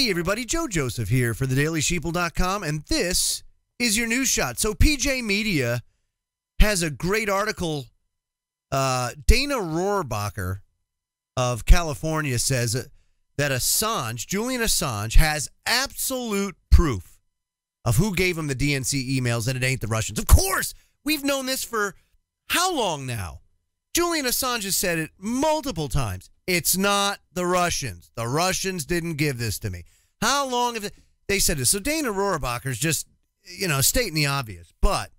Hey everybody, Joe Joseph here for thedailysheeple.com, and this is your news shot. So PJ Media has a great article. Dana Rohrabacher of California says that Assange, Julian Assange, has absolute proof of who gave him the DNC emails, and it ain't the Russians. Of course, we've known this for how long now? Julian Assange has said it multiple times. It's not the Russians. The Russians didn't give this to me. How long have they said this? So Dana Rohrabacher's just, stating the obvious. But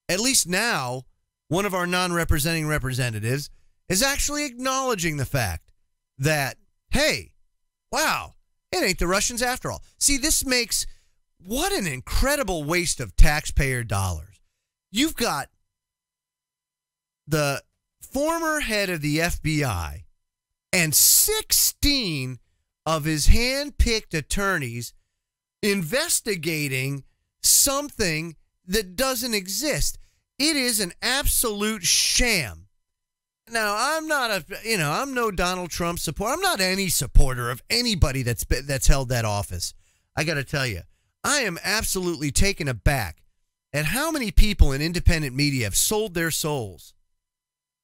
at least now, one of our non-representing representatives is actually acknowledging the fact that, hey, wow, it ain't the Russians after all. See, this makes, what an incredible waste of taxpayer dollars. You've got the former head of the FBI and 16 of his hand-picked attorneys investigating something that doesn't exist. It is an absolute sham. Now, I'm not I'm no Donald Trump supporter. I'm not any supporter of anybody that's held that office. I got to tell you, I am absolutely taken aback at how many people in independent media have sold their souls.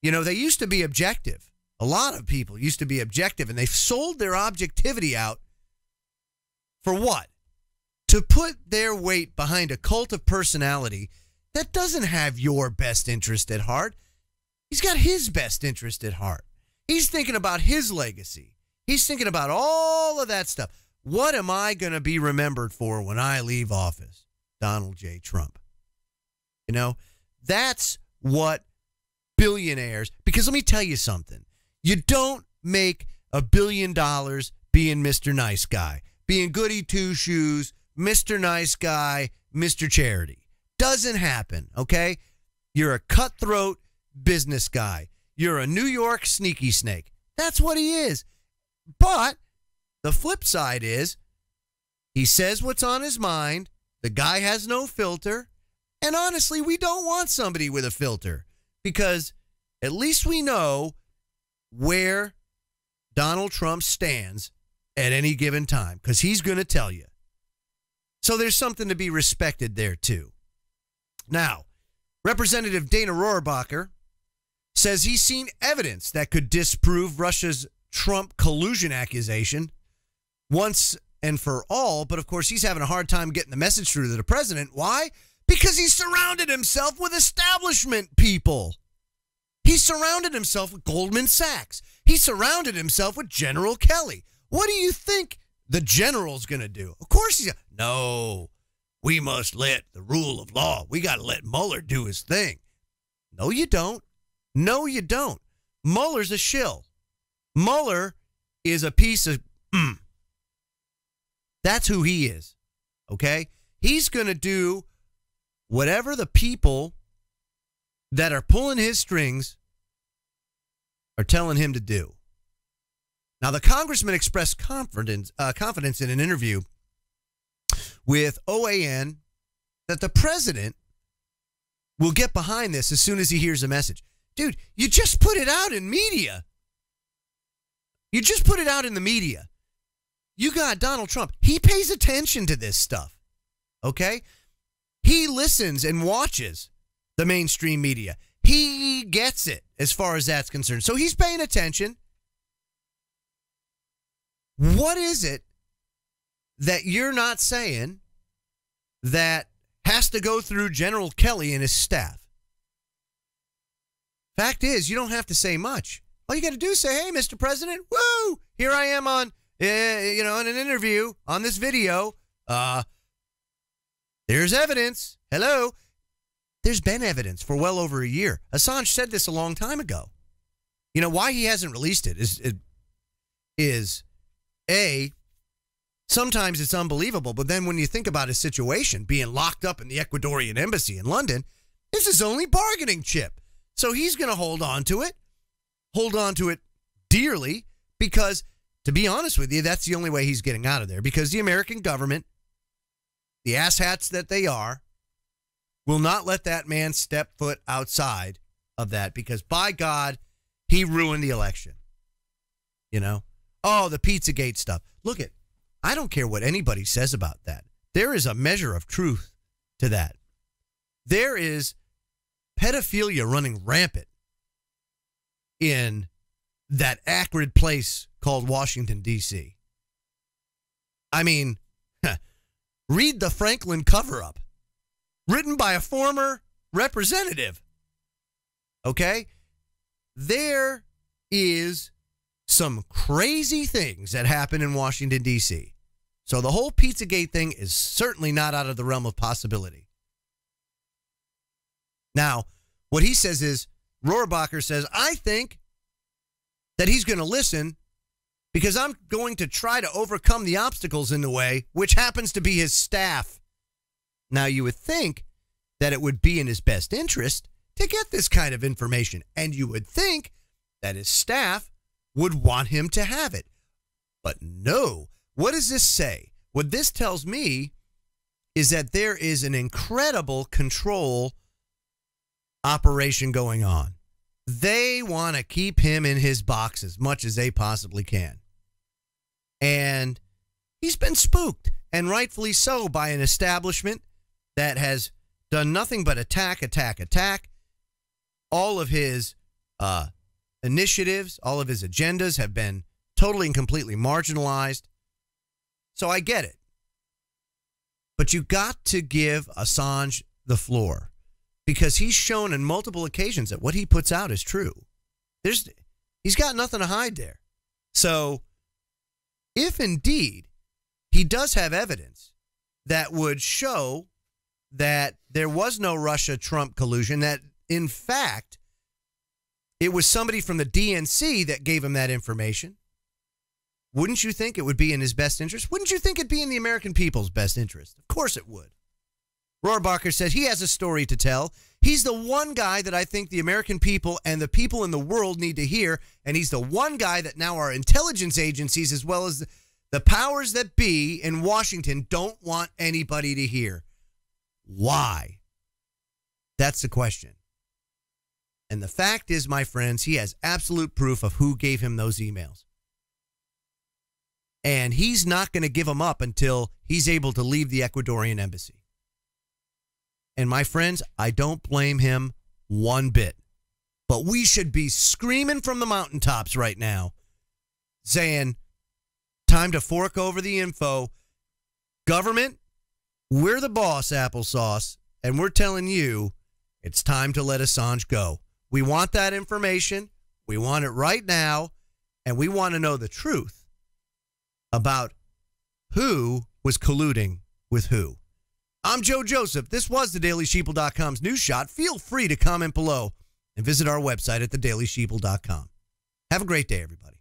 They used to be objective. A lot of people used to be objective, and they've sold their objectivity out for what? To put their weight behind a cult of personality that doesn't have your best interest at heart. He's got his best interest at heart. He's thinking about his legacy. He's thinking about all of that stuff. What am I going to be remembered for when I leave office? Donald J. Trump. That's what billionaires, because let me tell you something. You don't make $1 billion being Mr. Nice Guy, being goody two-shoes, Mr. Nice Guy, Mr. Charity. Doesn't happen, okay? You're a cutthroat business guy. You're a New York sneaky snake. That's what he is. But the flip side is he says what's on his mind. The guy has no filter. And honestly, we don't want somebody with a filter because at least we know where Donald Trump stands at any given time because he's going to tell you. So there's something to be respected there, too. Now, Representative Dana Rohrabacher says he's seen evidence that could disprove Russia's Trump collusion accusation once and for all. But, of course, he's having a hard time getting the message through to the president. Why? Because he surrounded himself with establishment people. He surrounded himself with Goldman Sachs. He surrounded himself with General Kelly. What do you think the general's going to do? Of course he's no, we must let the rule of law. We got to let Mueller do his thing. No, you don't. No, you don't. Mueller's a shill. Mueller is a piece of... That's who he is. Okay? He's going to do whatever the people that are pulling his strings are telling him to do. Now, the congressman expressed confidence in an interview with OAN that the president will get behind this as soon as he hears a message. Dude, you just put it out in media. You just put it out in the media. You got Donald Trump. He pays attention to this stuff. Okay? He listens and watches the mainstream media. He gets it as far as that's concerned. So he's paying attention. What is it that you're not saying that has to go through General Kelly and his staff? Fact is, you don't have to say much. All you got to do is say, hey, Mr. President, woo, here I am on, in an interview on this video. There's evidence. Hello. There's been evidence for well over a year. Assange said this a long time ago. Why he hasn't released it is A, sometimes it's unbelievable, but then when you think about his situation, being locked up in the Ecuadorian embassy in London, this is his only bargaining chip. So he's going to hold on to it dearly, because, to be honest with you, that's the only way he's getting out of there, because the American government, the asshats that they are, will not let that man step foot outside of that, because, by God, he ruined the election. Oh, the Pizzagate stuff. Look at, I don't care what anybody says about that. There is a measure of truth to that. There is pedophilia running rampant in that acrid place called Washington, D.C. I mean, read the Franklin cover-up, written by a former representative. Okay? There is some crazy things that happen in Washington, D.C. So the whole Pizzagate thing is certainly not out of the realm of possibility. Now, what he says is, Rohrabacher says, I think that he's going to listen because I'm going to try to overcome the obstacles in the way, which happens to be his staff. Now, you would think that it would be in his best interest to get this kind of information, and you would think that his staff would want him to have it. But no. What does this say? What this tells me is that there is an incredible control operation going on. They want to keep him in his box as much as they possibly can. And he's been spooked, and rightfully so, by an establishment that has done nothing but attack. All of his initiatives, all of his agendas have been totally and completely marginalized. So I get it. But you got to give Assange the floor, because he's shown on multiple occasions that what he puts out is true. He's got nothing to hide there. So if indeed he does have evidence that would show that there was no Russia-Trump collusion, that in fact it was somebody from the DNC that gave him that information, wouldn't you think it would be in his best interest? Wouldn't you think it'd be in the American people's best interest? Of course it would. Rohrabacher says he has a story to tell. He's the one guy that I think the American people and the people in the world need to hear, and he's the one guy that now our intelligence agencies, as well as the powers that be in Washington, don't want anybody to hear. Why? That's the question. And the fact is, my friends, he has absolute proof of who gave him those emails. And he's not going to give them up until he's able to leave the Ecuadorian embassy. And my friends, I don't blame him one bit. But we should be screaming from the mountaintops right now, saying, time to fork over the info. Government, we're the boss, applesauce, and we're telling you it's time to let Assange go. We want that information. We want it right now. And we want to know the truth about who was colluding with who. I'm Joe Joseph. This was thedailysheeple.com's News Shot. Feel free to comment below and visit our website at thedailysheeple.com. Have a great day, everybody.